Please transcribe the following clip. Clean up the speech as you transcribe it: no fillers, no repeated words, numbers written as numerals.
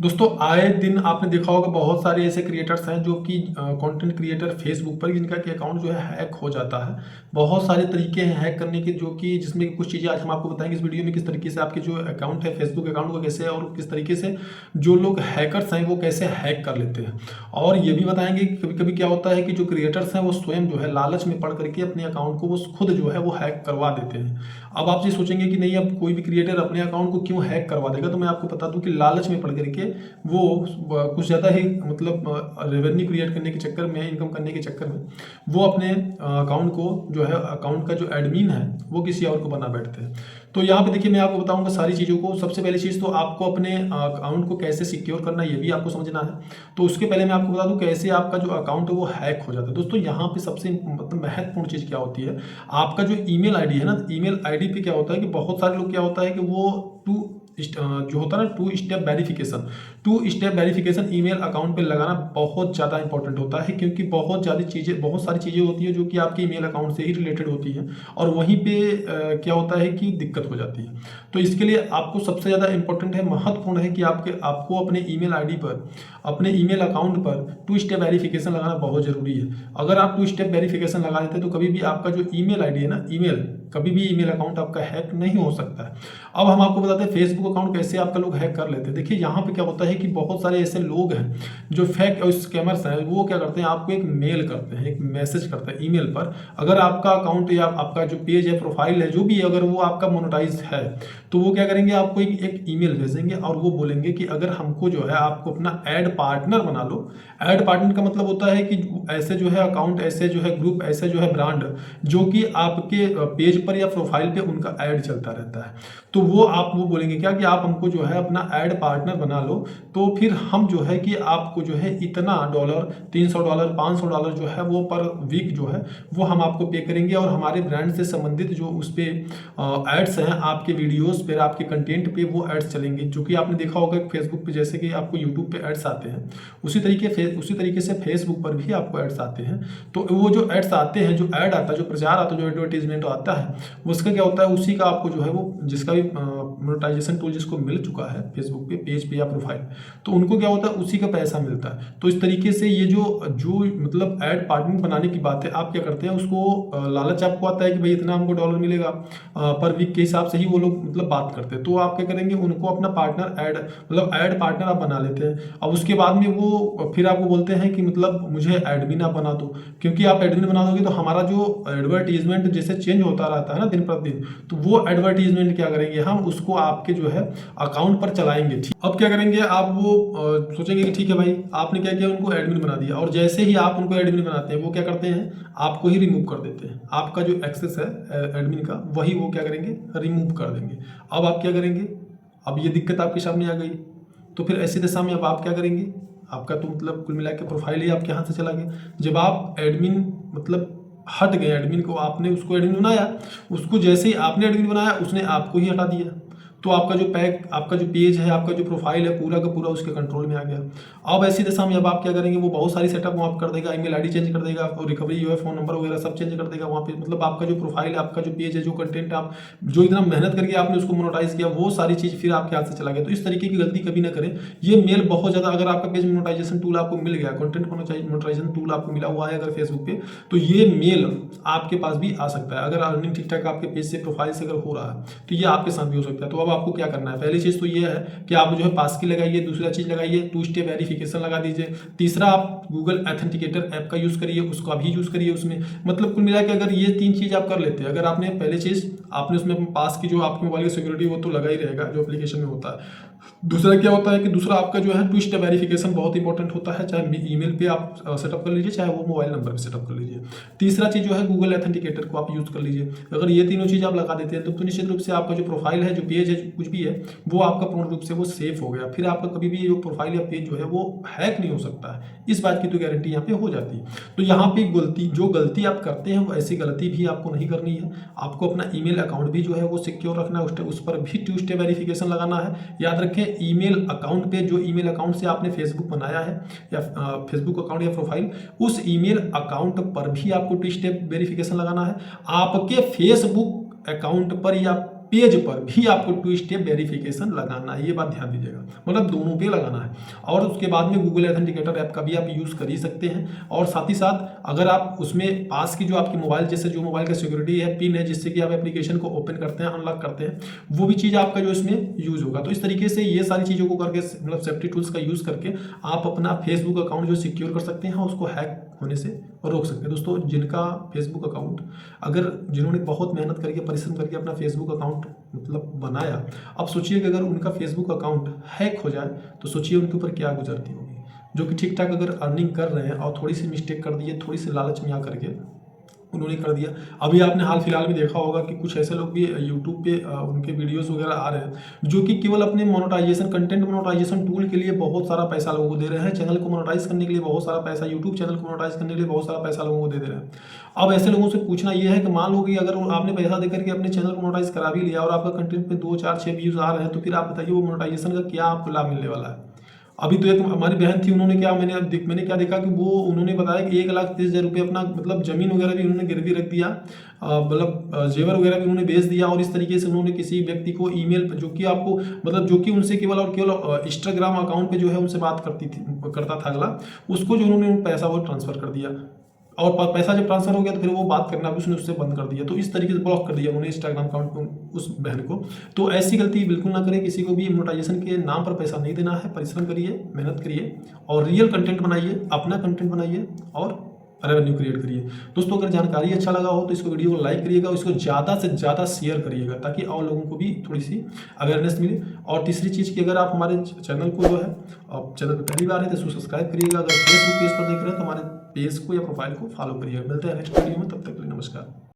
दोस्तों आए दिन आपने देखा होगा बहुत सारे ऐसे क्रिएटर्स हैं जो कि कंटेंट क्रिएटर फेसबुक पर जिनका कि अकाउंट जो है हैक हो जाता है। बहुत सारे तरीके हैं हैक करने के, जो कि जिसमें कि कुछ चीज़ें आज हम आपको बताएंगे इस वीडियो में, किस तरीके से आपके जो अकाउंट है फेसबुक अकाउंट को कैसे और किस तरीके से जो लोग हैकर्स हैं वो कैसे हैक कर लेते हैं। और ये भी बताएंगे कि कभी कभी क्या होता है कि जो क्रिएटर्स हैं वो स्वयं जो है लालच में पड़ करके अपने अकाउंट को वो खुद जो है वो हैक करवा देते हैं। अब आप ये सोचेंगे कि नहीं, अब कोई भी क्रिएटर अपने अकाउंट को क्यों हैक करवा देगा, तो मैं आपको बता दूं कि लालच में पड़ करके वो कुछ ज़्यादा ही मतलब रेवेन्यू क्रिएट करने के चक्कर में, इनकम करने के चक्कर में वो अपने अकाउंट को जो है, अकाउंट का जो एडमिन है वो किसी और को बना बैठते हैं। तो यहाँ पे देखिए मैं आपको बताऊंगा सारी चीज़ों को। सबसे पहली चीज़ तो आपको अपने अकाउंट को कैसे सिक्योर करना है ये भी आपको समझना है। तो उसके पहले मैं आपको बता दूं कैसे आपका जो अकाउंट है वो हैक हो जाता है। दोस्तों यहाँ पे सबसे मतलब महत्वपूर्ण चीज़ क्या होती है, आपका जो ईमेल आईडी है ना, ईमेल आईडी पे क्या होता है कि बहुत सारे लोग क्या होता है कि वो जो होता है ना two step verification email account पे लगाना बहुत ज़्यादा इंपॉर्टेंट होता है, क्योंकि बहुत सारी चीज़ें होती है जो कि आपके ईमेल अकाउंट से ही रिलेटेड होती है और वहीं पे क्या होता है कि दिक्कत हो जाती है। तो इसके लिए आपको सबसे ज़्यादा इंपॉर्टेंट है, महत्वपूर्ण है कि आपको अपने ईमेल आईडी पर, अपने ईमेल अकाउंट पर टू स्टेप वेरिफिकेशन लगाना बहुत ज़रूरी है। अगर आप टू स्टेप वेरिफिकेशन लगा देते हैं तो कभी भी आपका जो ईमेल आईडी है ना, कभी भी ईमेल अकाउंट आपका हैक नहीं हो सकता है। अब हम आपको बताते हैं फेसबुक अकाउंट कैसे आपका लोग हैक कर लेते हैं। देखिए यहाँ पे क्या होता है कि बहुत सारे ऐसे लोग हैं जो फेक और स्कैमर्स हैं, वो क्या करते हैं, आपको एक मेल करते हैं, एक मैसेज करते हैं ईमेल पर। अगर आपका अकाउंट या आपका जो पेज है, प्रोफाइल है, जो भी है, अगर वो आपका मोनेटाइज है तो वो क्या करेंगे, आपको एक ईमेल भेजेंगे और वो बोलेंगे कि अगर हमको जो है आपको अपना ऐड पार्टनर बना लो। ऐड पार्टनर का मतलब होता है कि ऐसे जो है अकाउंट, ऐसे जो है ग्रुप, ऐसे जो है ब्रांड जो कि आपके पेज पर या प्रोफाइल पे उनका ऐड चलता रहता है। तो वो बोलेंगे क्या कि आप हमको जो है अपना ऐड पार्टनर बना लो, तो फिर हम जो है कि आपको जो है इतना डॉलर, $300 $500 जो है वो पर वीक जो है वो हम आपको पे करेंगे और हमारे ब्रांड से संबंधित जो उस पर एड्स हैं, आपके वीडियोस पर, आपके कंटेंट पे वो एड्स चलेंगे। जो कि आपने देखा होगा फेसबुक पे जैसे कि आपको यूट्यूब पे एड्स आते हैं, उसी तरीके से फेसबुक पर भी आपको एड्स आते हैं। तो वो जो एड्स आते हैं, जो ऐड आता है, जो प्रचार आता है, जो एडवर्टीजमेंट आता है, उसका क्या होता है, उसी का आपको जो है वो जिसका भी मोनेटाइजेशन टूल जिसको मिल चुका है फेसबुक पे, पेज पे या प्रोफाइल, तो उनको क्या होता है, उसी का पैसा मिलता है। तो इस तरीके से ये जो मतलब ऐड पार्टनर बनाने की बात है, आप क्या करते हैं, उसको लालच आपको आता है कि भाई इतना हमको डॉलर मिलेगा पर वीक के हिसाब से ही वो लोग मतलब बात करते हैं। तो आप क्या करेंगे, उनको अपना पार्टनर ऐड मतलब ऐड पार्टनर आप बना लेते हैं। अब उसके बाद में वो फिर आपको बोलते हैं कि मतलब मुझे एडमिन आप बना दो, क्योंकि आप एडमिन बना दोगे तो हमारा जो एडवर्टीजमेंट जैसे चेंज होता रहता है ना दिन प्रतिदिन, तो वो एडवर्टीजमेंट क्या करेंगे, हम उसको आपके जो है अकाउंट पर चलाएंगे। ठीक, अब क्या करेंगे आप, वो सोचेंगे कि ठीक है भाई, आपने क्या किया, उनको एडमिन बना दिया, और जैसे ही आप उनको एडमिन बनाते हैं वो क्या करते हैं, आपको ही रिमूव कर देते हैं। आपका जो एक्सेस है एडमिन का, वही वो क्या करेंगे, रिमूव कर देंगे। अब आप क्या करेंगे, अब ये दिक्कत आपके सामने आ गई, तो फिर ऐसी दशा में अब आप क्या करेंगे, आपका तो मतलब कुल मिला के प्रोफाइल ही आपके हाथ से चला गया। जब आप एडमिन मतलब हट गए, एडमिन को आपने उसको एडमिन बनाया, उसको जैसे ही आपने एडमिन बनाया उसने आपको ही हटा दिया, तो आपका जो पेज है, आपका जो प्रोफाइल है, पूरा का पूरा उसके कंट्रोल में आ गया। अब ऐसी दशा में अब आप क्या करेंगे, वो बहुत सारी सेटअप वहाँ कर देगा, ईमेल आईडी चेंज कर देगा और रिकवरी जो है फ़ोन नंबर वगैरह सब चेंज कर देगा वहाँ पे। मतलब आपका जो प्रोफाइल है, आपका जो पेज है, जो कंटेंट आप जो इतना मेहनत करके आपने उसको मोनेटाइज किया, वो सारी चीज़ फिर आपके हाथ से चला गया। तो इस तरीके की गलती कभी ना करें। ये मेल बहुत ज़्यादा, अगर आपका पेज मोनेटाइजेशन टूल आपको मिल गया, कंटेंट मोनेटाइजेशन टूल आपको मिला हुआ है अगर फेसबुक पे, तो ये मेल आपके पास भी आ सकता है। अगर अर्निंग ठीक ठाक आपके पेज से, प्रोफाइल से अगर हो रहा है तो ये आपके साथ भी हो सकता है। तो अब आपको क्या करना है, पहली चीज़ तो ये है कि आप जो है पास की लगाइए, दूसरा चीज़ लगाइए टू स्टेप वेरिफिकेशन लगा दीजिए, तीसरा आप गूगल एथेंटिकेटर ऐप का यूज़ करिए, उसका भी यूज़ करिए उसमें। मतलब कुल मिला के अगर ये 3 चीज़ आप कर लेते हैं, अगर आपने पहले चीज़ आपने उसमें पास की, जो आपके मोबाइल की सिक्योरिटी वो तो लगा ही रहेगा जो एप्लीकेशन में होता है। दूसरा क्या होता है कि दूसरा आपका जो है टू स्टेप वेरिफिकेशन बहुत इंपॉर्टेंट होता है, चाहे ईमेल पे आप सेटअप कर लीजिए, चाहे वो मोबाइल नंबर पे सेटअप कर लीजिए। तीसरा चीज़ जो है गूगल एथेंटिकेटर को आप यूज़ कर लीजिए। अगर ये तीनों चीज़ आप लगा देते हैं तो निश्चित रूप से आपका जो प्रोफाइल है, जो पेज है, कुछ भी है, वो आपका पूर्ण रूप से वो सेफ हो गया। फिर आपका कभी भी जो प्रोफाइल या पेज जो है वो हैक नहीं हो सकता है, इस बात की तो गारंटी यहाँ पे हो जाती है। तो यहाँ पे जो गलती आप करते हैं वो ऐसी गलती भी आपको नहीं करनी है। आपको अपना ईमेल अकाउंट भी जो है वो सिक्योर रखना है, उस पर भी टू स्टेप वेरिफिकेशन लगाना है। याद रखें, ईमेल अकाउंट पे, जो ईमेल अकाउंट से आपने फेसबुक बनाया है या फेसबुक अकाउंट या प्रोफाइल, उस ईमेल अकाउंट पर भी आपको टू स्टेप वेरिफिकेशन लगाना है। आपके फेसबुक अकाउंट पर या पेज पर भी आपको 2 स्टेप वेरिफिकेशन लगाना है, ये बात ध्यान दीजिएगा, मतलब दोनों पे लगाना है। और उसके बाद में गूगल ऑथेंटिकेटर ऐप का भी आप यूज़ कर ही सकते हैं। और साथ ही साथ अगर आप उसमें पास की जो आपकी मोबाइल, जैसे जो मोबाइल का सिक्योरिटी है, पिन है, जिससे कि आप एप्लीकेशन को ओपन करते हैं, अनलॉक करते हैं, वो भी चीज़ आपका जो इसमें यूज़ होगा। तो इस तरीके से ये सारी चीज़ों को करके, मतलब सेफ्टी टूल्स का यूज़ करके आप अपना फेसबुक अकाउंट जो सिक्योर कर सकते हैं, उसको हैक होने से रोक सकते हैं। दोस्तों, जिनका फेसबुक अकाउंट, अगर जिन्होंने बहुत मेहनत करके, परिश्रम करके अपना फेसबुक अकाउंट मतलब बनाया, अब सोचिए कि अगर उनका फेसबुक अकाउंट हैक हो जाए तो सोचिए उनके ऊपर क्या गुजरती होगी। जो कि ठीक ठाक अगर अर्निंग कर रहे हैं और थोड़ी सी मिस्टेक कर दी है, थोड़ी सी लालच में आकर के उन्होंने कर दिया। अभी आपने हाल फिलहाल में देखा होगा कि कुछ ऐसे लोग भी यूट्यूब पे उनके वीडियोस वगैरह आ रहे हैं जो कि केवल अपने मोनेटाइजेशन, कंटेंट मोनेटाइजेशन टूल के लिए बहुत सारा पैसा लोगों को दे रहे हैं, चैनल को मोनेटाइज करने के लिए बहुत सारा पैसा, यूट्यूब चैनल को मोनेटाइज करने के लिए बहुत सारा पैसा लोगों को दे रहे हैं। अब ऐसे लोगों से पूछना ये है कि मान लो कि अगर आपने पैसा देकर के अपने चैनल को मोनेटाइज करा भी लिया और आपका कंटेंट पे 2, 4, 6 व्यूज आ रहे हैं, तो फिर आप बताइए वो मोनेटाइजेशन का क्या आपको लाभ मिलने वाला है। अभी तो एक हमारी बहन थी, उन्होंने क्या, मैंने क्या देखा कि वो, उन्होंने बताया कि 1,30,000 रुपये अपना मतलब ज़मीन वगैरह भी उन्होंने गिरवी रख दिया, मतलब जेवर वगैरह भी उन्होंने बेच दिया। और इस तरीके से उन्होंने किसी व्यक्ति को ईमेल, जो कि आपको मतलब जो कि उनसे केवल और केवल इंस्टाग्राम अकाउंट पे जो है उनसे बात करता था अगला, उसको जो उन्होंने पैसा वो ट्रांसफ़र कर दिया। और पैसा जब ट्रांसफर हो गया तो फिर वो बात करना भी उसने उससे बंद कर दिया। तो इस तरीके से ब्लॉक कर दिया उन्होंने इंस्टाग्राम अकाउंट पे उस बहन को। तो ऐसी गलती बिल्कुल ना करें, किसी को भी मोनेटाइजेशन के नाम पर पैसा नहीं देना है। परिश्रम करिए, मेहनत करिए और रियल कंटेंट बनाइए, अपना कंटेंट बनाइए और रेवेन्यू क्रिएट करिए। दोस्तों, अगर जानकारी अच्छा लगा हो तो इसको, वीडियो को लाइक करिएगा, इसको ज़्यादा से ज़्यादा शेयर करिएगा ताकि और लोगों को भी थोड़ी सी अवेयरनेस मिले। और तीसरी चीज़ कि अगर आप हमारे चैनल को जो है, आप चैनल पर पहली बार है तो इसको सब्सक्राइब करिएगा। अगर फेसबुक पेज पर देख रहे हैं तो हमारे पेज को या प्रोफाइल को फॉलो करिएगा। मिलते हैं नेक्स्ट वीडियो में, तब तक के लिए नमस्कार।